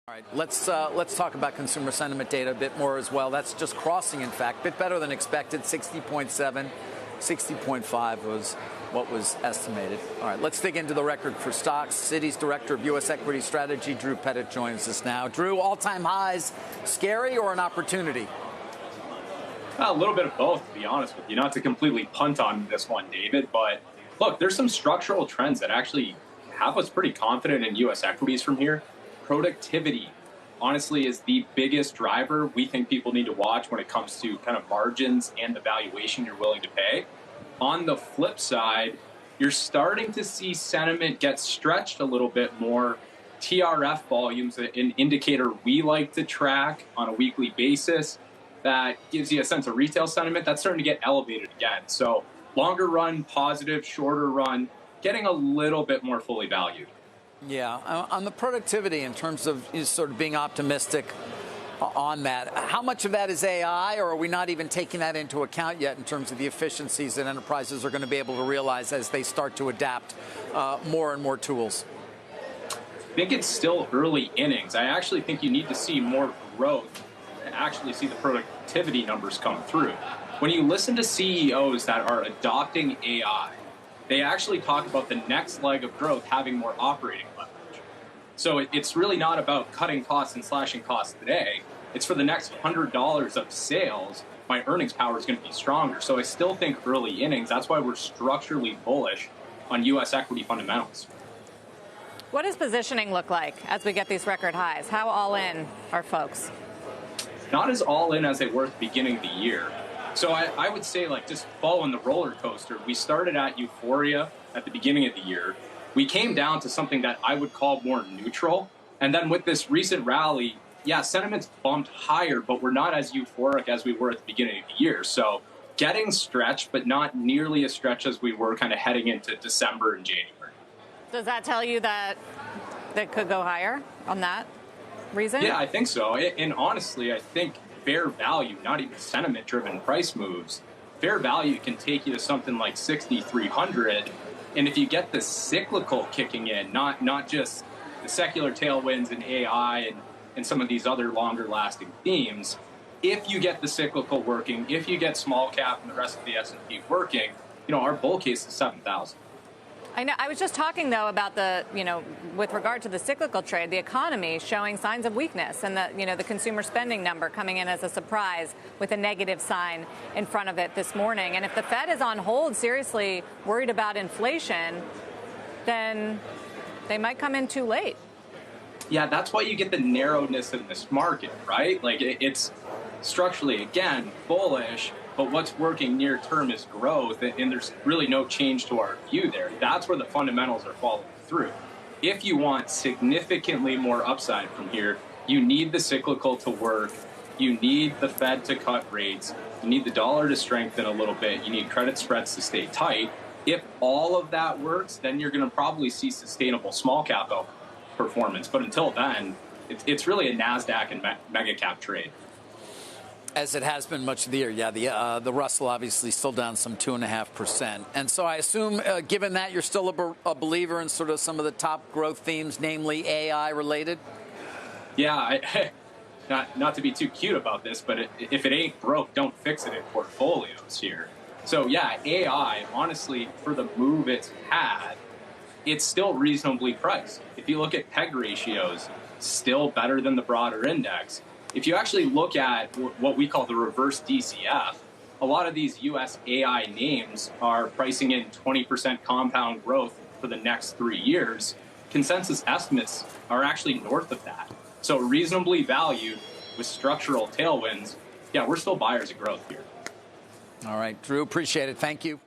All right, let's talk about consumer sentiment data a bit more as well. That's just crossing, in fact, a bit better than expected. 60.7, 60.5 was what was estimated. All right, let's dig into the record for stocks. Citi's Director of U.S. Equity Strategy, Drew Pettit, joins us now. Drew, all-time highs, scary or an opportunity? A little bit of both, to be honest with you. Not to completely punt on this one, David, but look, there's some structural trends that actually have us pretty confident in U.S. equities from here. Productivity, honestly, is the biggest driver we think people need to watch when it comes to kind of margins and the valuation you're willing to pay. On the flip side, you're starting to see sentiment get stretched a little bit more. TRF volumes, an indicator we like to track on a weekly basis, that gives you a sense of retail sentiment, that's starting to get elevated again. So longer run, positive, shorter run, getting a little bit more fully valued. Yeah, on the productivity in terms of sort of being optimistic on that, how much of that is AI, or are we not even taking that into account yet in terms of the efficiencies that enterprises are going to be able to realize as they start to adapt more and more tools? I think it's still early innings. I actually think you need to see more growth to actually see the productivity numbers come through. When you listen to CEOs that are adopting AI, they actually talk about the next leg of growth having more operating leverage. So it's really not about cutting costs and slashing costs today. It's for the next $100 of sales, my earnings power is going to be stronger. So I still think early innings. That's why we're structurally bullish on U.S. equity fundamentals. What does positioning look like as we get these record highs? How all in are folks? Not as all in as they were at the beginning of the year. So I would say, like, just following the roller coaster, we started at euphoria at the beginning of the year. We came down to something that I would call more neutral. And then with this recent rally, yeah, sentiment's bumped higher, but we're not as euphoric as we were at the beginning of the year. So getting stretched, but not nearly as stretched as we were kind of heading into December and January. Does that tell you that could go higher on that reason? Yeah, I think so. And honestly, I think fair value, not even sentiment-driven price moves, fair value can take you to something like 6,300. And if you get the cyclical kicking in, not just the secular tailwinds in AI and some of these other longer-lasting themes, if you get the cyclical working, if you get small cap and the rest of the S&P working, our bull case is 7,000. I know. I was just talking, though, about with regard to the cyclical trade, the economy showing signs of weakness, and the consumer spending number coming in as a surprise with a negative sign in front of it this morning. And if the Fed is on hold, seriously worried about inflation, then they might come in too late. Yeah, that's why you get the narrowness in this market, right? Like, it's structurally, again, bullish. But what's working near term is growth, and there's really no change to our view there. That's where the fundamentals are following through. If you want significantly more upside from here, you need the cyclical to work. You need the Fed to cut rates. You need the dollar to strengthen a little bit. You need credit spreads to stay tight. If all of that works, then you're going to probably see sustainable small cap performance. But until then, it's really a NASDAQ and mega cap trade. As it has been much of the year, yeah. The Russell obviously still down some 2.5%. And so I assume, given that, you're still a believer in sort of some of the top growth themes, namely AI related? Yeah, not to be too cute about this, but if it ain't broke, don't fix it in portfolios here. So yeah, AI, honestly, for the move it's had, it's still reasonably priced. If you look at PEG ratios, still better than the broader index. If you actually look at what we call the reverse DCF, a lot of these U.S. AI names are pricing in 20% compound growth for the next 3 years. Consensus estimates are actually north of that. So reasonably valued with structural tailwinds. Yeah, we're still buyers of growth here. All right, Drew, appreciate it. Thank you.